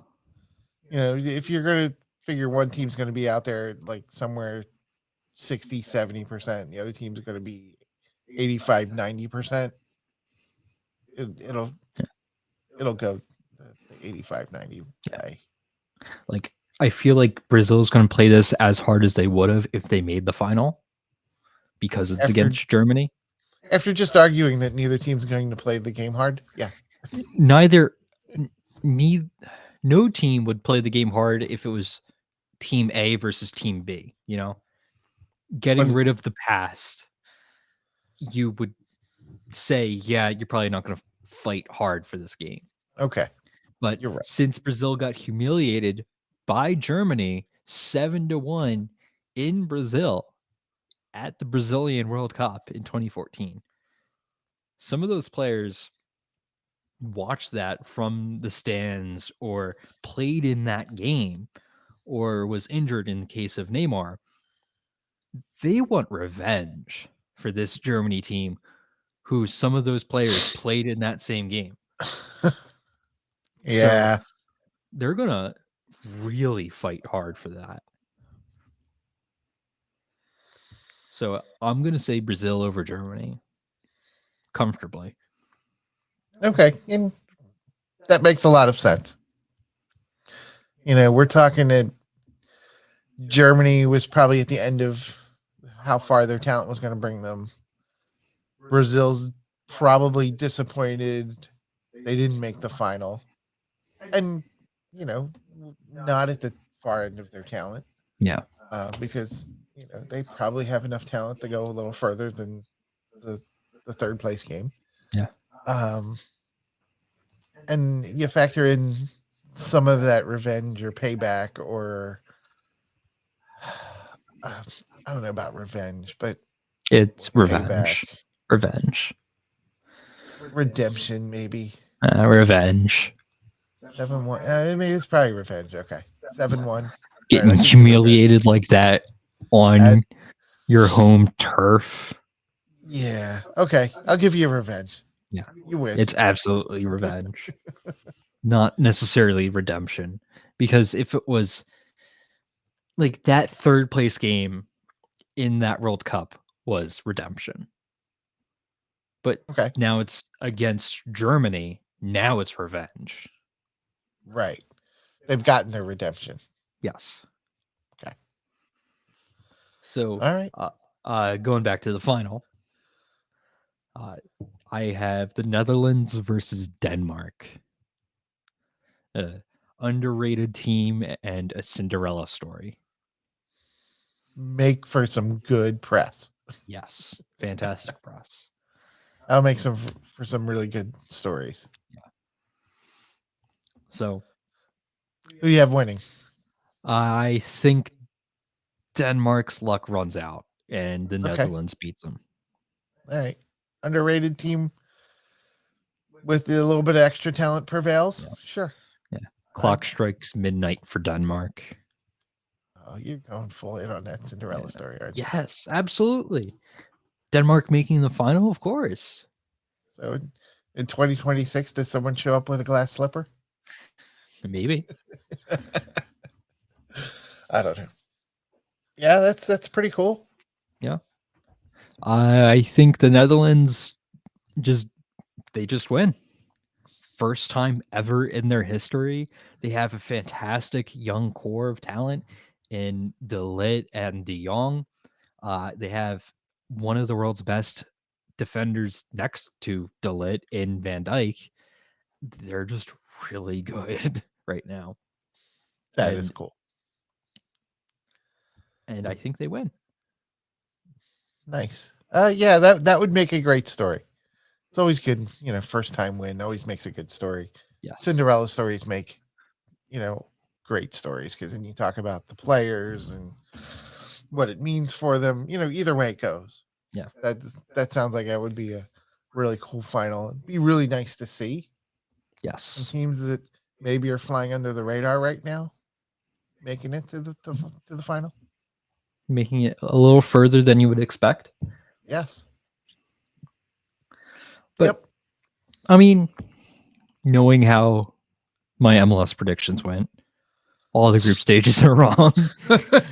If you're going to figure one team's going to be out there like somewhere 60, 70%, the other team's going to be 85, 90%. It'll go the 85, 90 guy. Like, I feel like Brazil's going to play this as hard as they would have if they made the final because it's against Germany. After just arguing that neither team's going to play the game hard, yeah. No team would play the game hard if it was team A versus team B, getting rid of the past. You would say, yeah, you're probably not going to fight hard for this game. Okay. But you're right. Since Brazil got humiliated by Germany 7-1 in Brazil at the Brazilian World Cup in 2014, some of those players watched that from the stands or played in that game or was injured in the case of Neymar. They want revenge for this Germany team who some of those players played in that same game. Yeah. So they're going to really fight hard for that. So I'm going to say Brazil over Germany comfortably. Okay. And that makes a lot of sense. We're talking that Germany was probably at the end of how far their talent was going to bring them. Brazil's probably disappointed they didn't make the final. And, not at the far end of their talent. Yeah. because they probably have enough talent to go a little further than the third place game. Yeah. And you factor in some of that revenge or payback, or I don't know about revenge, but It's payback, revenge, redemption, maybe revenge. 7-1. Maybe it's probably revenge. Okay, 7-1. Getting I'll give you revenge. humiliated like that on your home turf. Yeah. Okay, I'll give you revenge. Yeah, You win. it's absolutely revenge, not necessarily redemption. Because if it was like that third place game in that World Cup was redemption, but Okay. now it's against Germany. Now it's revenge. Right. They've gotten their redemption. Yes. Okay. So, All right. Going back to the final, I have the Netherlands versus Denmark. Underrated team and a Cinderella story. Make for some good press. Yes, fantastic press. I'll make some for some really good stories. Yeah. So, who do you have winning? I think Denmark's luck runs out and the Netherlands beats them. All right. Underrated team with a little bit of extra talent prevails. Yeah. Sure. Yeah. Clock strikes midnight for Denmark. Oh, you're going full in on that Cinderella story, aren't you? Yes, absolutely. Denmark making the final, of course. So in 2026, does someone show up with a glass slipper? Maybe. I don't know. Yeah, that's pretty cool. Yeah. I think the Netherlands just win. First time ever in their history. They have a fantastic young core of talent in De Ligt and De Jong. They have one of the world's best defenders next to De Ligt in Van Dijk. They're just really good right now. That is cool. And I think they win. Nice. Yeah, that would make a great story. It's always good, first time win always makes a good story. Yes. Cinderella stories make, great stories, because then you talk about the players and what it means for them. Either way it goes. Yeah. That sounds like that would be a really cool final. It'd be really nice to see. Yes. Some teams that maybe are flying under the radar right now, making it to the final. Making it a little further than you would expect. Yes. But, yep. I mean, knowing how my MLS predictions went, all the group stages are wrong.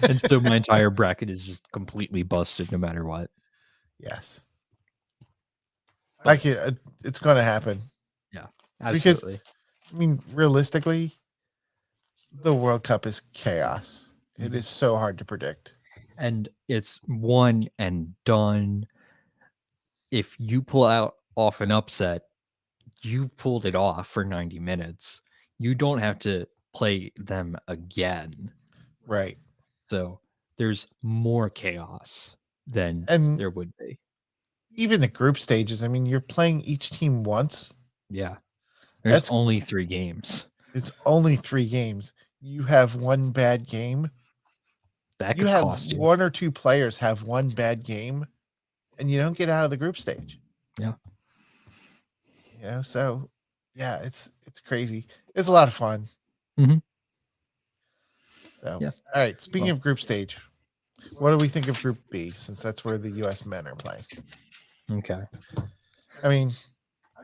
And so my entire bracket is just completely busted no matter what. Yes. It's going to happen. Yeah, absolutely. Because, I mean, realistically, the World Cup is chaos. It is so hard to predict. And it's one and done. If you pull off an upset, you pulled it off for 90 minutes. You don't have to play them again. Right. So there's more chaos than there would be. Even the group stages, I mean, you're playing each team once. Yeah. There's only 3 games. It's only 3 games. You have one bad game. That could cost you. One or two players have one bad game, and you don't get out of the group stage. Yeah. So yeah, it's crazy. It's a lot of fun. Mm-hmm. So yeah. All right. Speaking of group stage, what do we think of Group B, since that's where the US men are playing? Okay. I mean,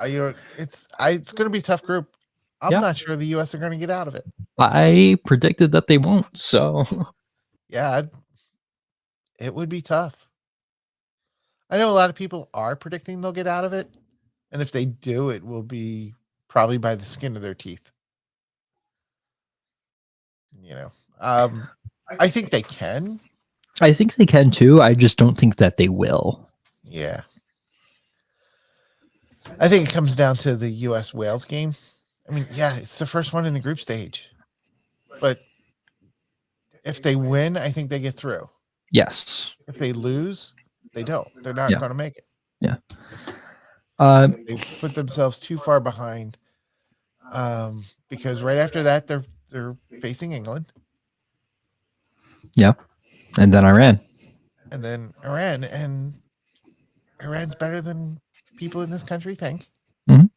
it's going to be a tough group. I'm not sure the US are going to get out of it. I predicted that they won't, so yeah, it would be tough. I know a lot of people are predicting they'll get out of it, and if they do, it will be probably by the skin of their teeth. I think they can. I think they can too. I just don't think that they will. Yeah. I think it comes down to the US Wales game. I mean, yeah, it's the first one in the group stage, but If they win, I think they get through. Yes. If they lose, they don't. They're not Yeah. going to make it. Yeah. Just Um, they put themselves too far behind. Because right after that, they're facing England yeah. And then Iran. and then Iran, and Iran's better than people in this country think. Mhm.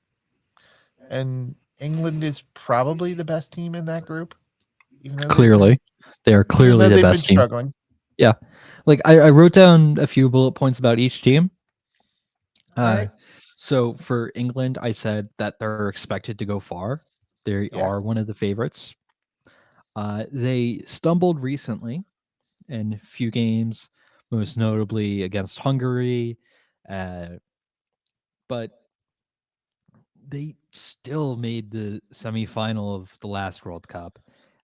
And England is probably the best team in that group, even though Clearly, they are clearly the they've been best team. struggling. Yeah. Like I wrote down a few bullet points about each team. All right. So for England, I said that they're expected to go far. They Yeah. are one of the favorites. They stumbled recently in a few games, most notably against Hungary, but they still made the semifinal of the last World Cup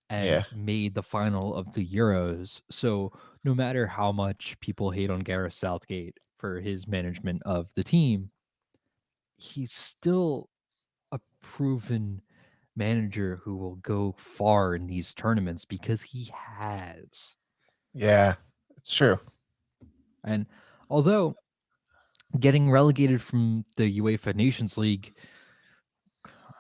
and Yeah. made the final of the Euros. So no matter how much people hate on Gareth Southgate for his management of the team, he's still a proven manager who will go far in these tournaments because he has. Yeah. It's true. And although getting relegated from the UEFA Nations League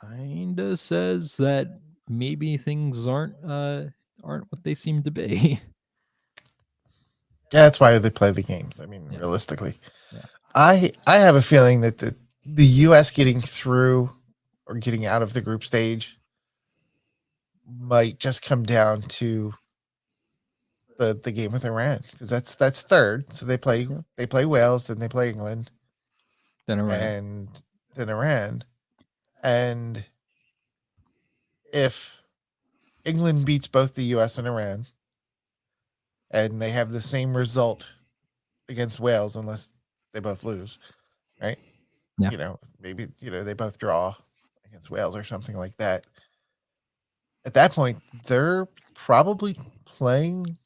kinda says that maybe things aren't what they seem to be. Yeah, that's why they play the games. I mean, Yeah. realistically, Yeah. I have a feeling that the U.S. getting through or getting out of the group stage might just come down to the game with Iran, because that's third. So Yeah. they play Wales, then they play England, Then Iran. and then Iran. And if England beats both the U.S. and Iran, and they have the same result against Wales, unless they both lose, right? Yeah. Maybe they both draw against Wales or something like that. At that point, they're probably playing.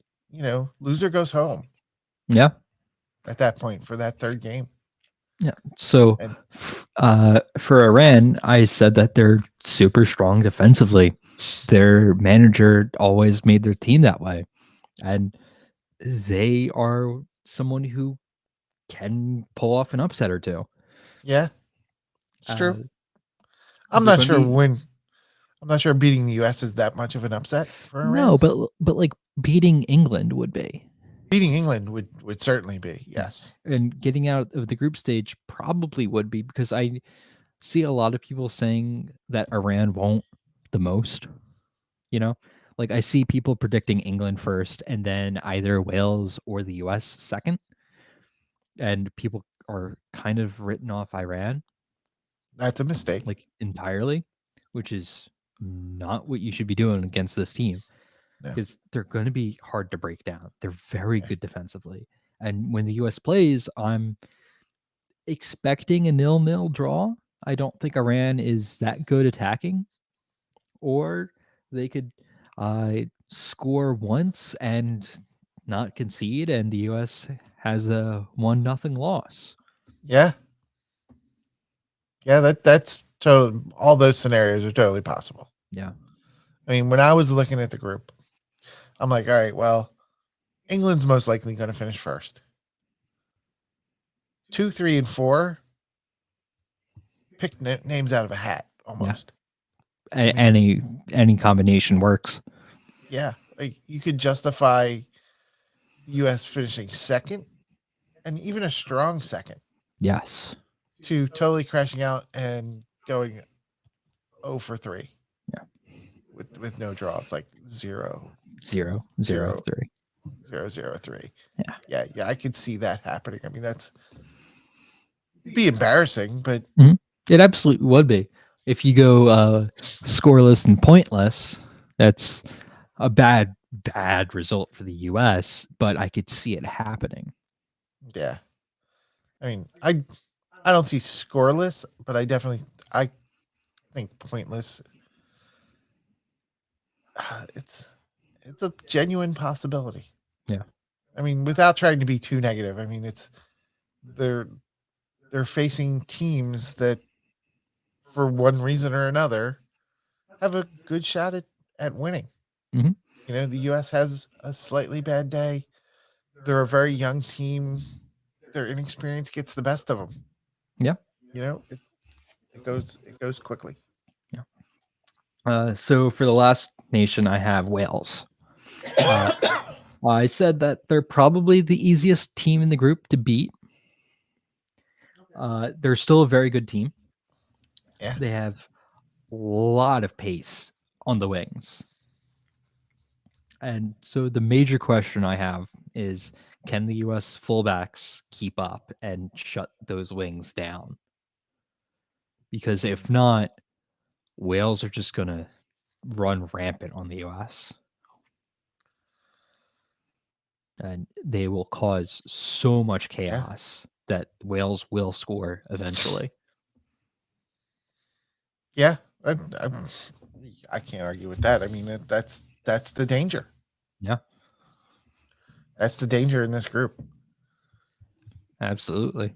Loser goes home Yeah. at that point for that third game. Yeah. So And for Iran, I said that they're super strong defensively. Their manager always made their team that way. And they are someone who can pull off an upset or two. yeah, it's true. Uh, I'm they're not going to sure be when. I'm not sure beating the U.S. is that much of an upset for no, Iran. but like beating England would be. Beating England would certainly be, Yeah. yes. And getting out of the group stage probably would be because I see a lot of people saying that Iran won't the most, you know? Like I see people predicting England first and then either Wales or the US second. And people are kind of written off Iran That's a mistake. like entirely, which is not what you should be doing against this team No. because they're going to be hard to break down. They're very Yeah. good defensively. And when the US plays, I'm expecting a 0-0 draw. I don't think Iran is that good attacking, or they could score once and not concede, and the U.S. has a 1-0 loss. Yeah. Yeah, that's totally, all those scenarios are totally possible. Yeah. I mean, when I was looking at the group, I'm like, all right, well, England's most likely going to finish first. 2, 3, and 4, pick names out of a hat Yeah. almost. I mean, Any combination works. yeah, like you could justify the U.S. finishing second, and even a strong second, Yes. to totally crashing out and going 0 for 3 Yeah. with no draws, like 0, 0, 0, 0, 3. 0, 0, 3. Yeah. Yeah, I could see that happening. I mean, that's be embarrassing, but It absolutely would be. If you go scoreless and pointless, that's a bad result for the US, but I could see it happening. yeah. I mean, I don't see scoreless, but I think pointless. It's a genuine possibility. Yeah. I mean, without trying to be too negative. I mean, it's they're they're facing teams that, for one reason or another, have a good shot at winning. Mhm. The U.S. has a slightly bad day. They're a very young team. Their inexperience gets the best of them. Yeah. It goes quickly. So for the last nation, I have Wales. I said that they're probably the easiest team in the group to beat. They're still a very good team. Yeah. They have a lot of pace on the wings. And so the major question I have is, can the US fullbacks keep up and shut those wings down? Because if not, Wales are just going to run rampant on the US. And they will cause so much chaos that Wales will score eventually. Yeah, I can't argue with that. I mean, that's the danger. Yeah, That's the danger in this group. absolutely.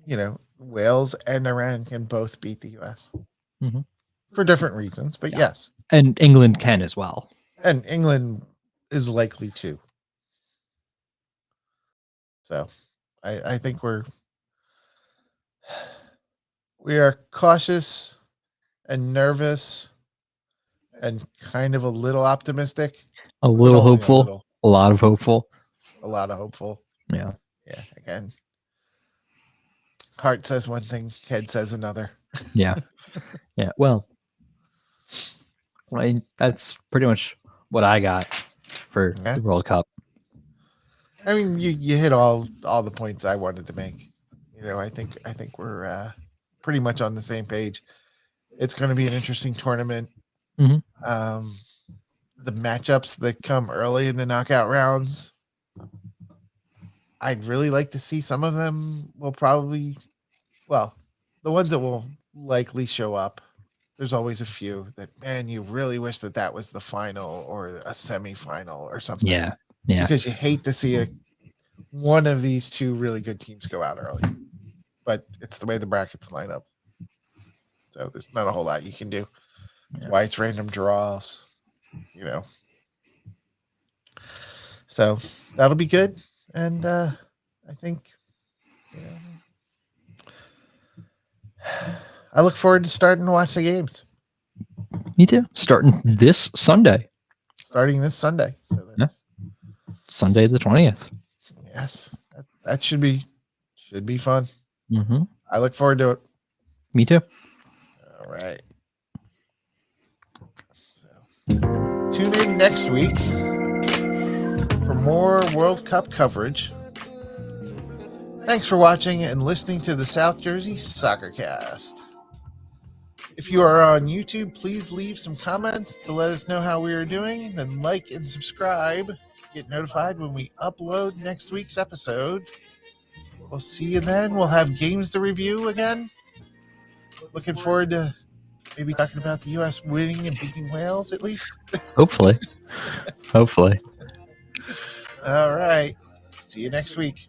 Wales and Iran can both beat the U.S. Mhm. for different reasons, but Yeah. yes. And England can as well. And England is likely to. So I think we are cautious and nervous and kind of a little optimistic. A little Only hopeful. a little. A lot of hopeful. A lot of hopeful. Yeah. Yeah, again. Heart says one thing, head says another. Yeah. Yeah. Well, that's pretty much what I got for the World Cup. I mean, you hit all the points I wanted to make. I think we're pretty much on the same page. It's going to be an interesting tournament. Mm-hmm. The matchups that come early in the knockout rounds, I'd really like to see. Some of them will probably, well, the ones that will likely show up. There's always a few that, man, you really wish that was the final or a semifinal or something. Yeah. Yeah. Because you hate to see one of these two really good teams go out early. But it's the way the brackets line up. So there's not a whole lot you can do. That's why it's random draws, So that'll be good. And I think, I look forward to starting to watch the games. Me too. Starting this Sunday. So that's Sunday the 20th. Yes. That should be fun. Mm-hmm. I look forward to it. Me too. All right. So tune in next week for more World Cup coverage. Thanks for watching and listening to the South Jersey Soccer Cast. If you are on YouTube, please leave some comments to let us know how we are doing. Then like and subscribe. Get notified when we upload next week's episode. We'll see you then. We'll have games to review again. Looking forward to maybe talking about the U.S. winning and beating Wales at least. Hopefully. Hopefully. All right. See you next week.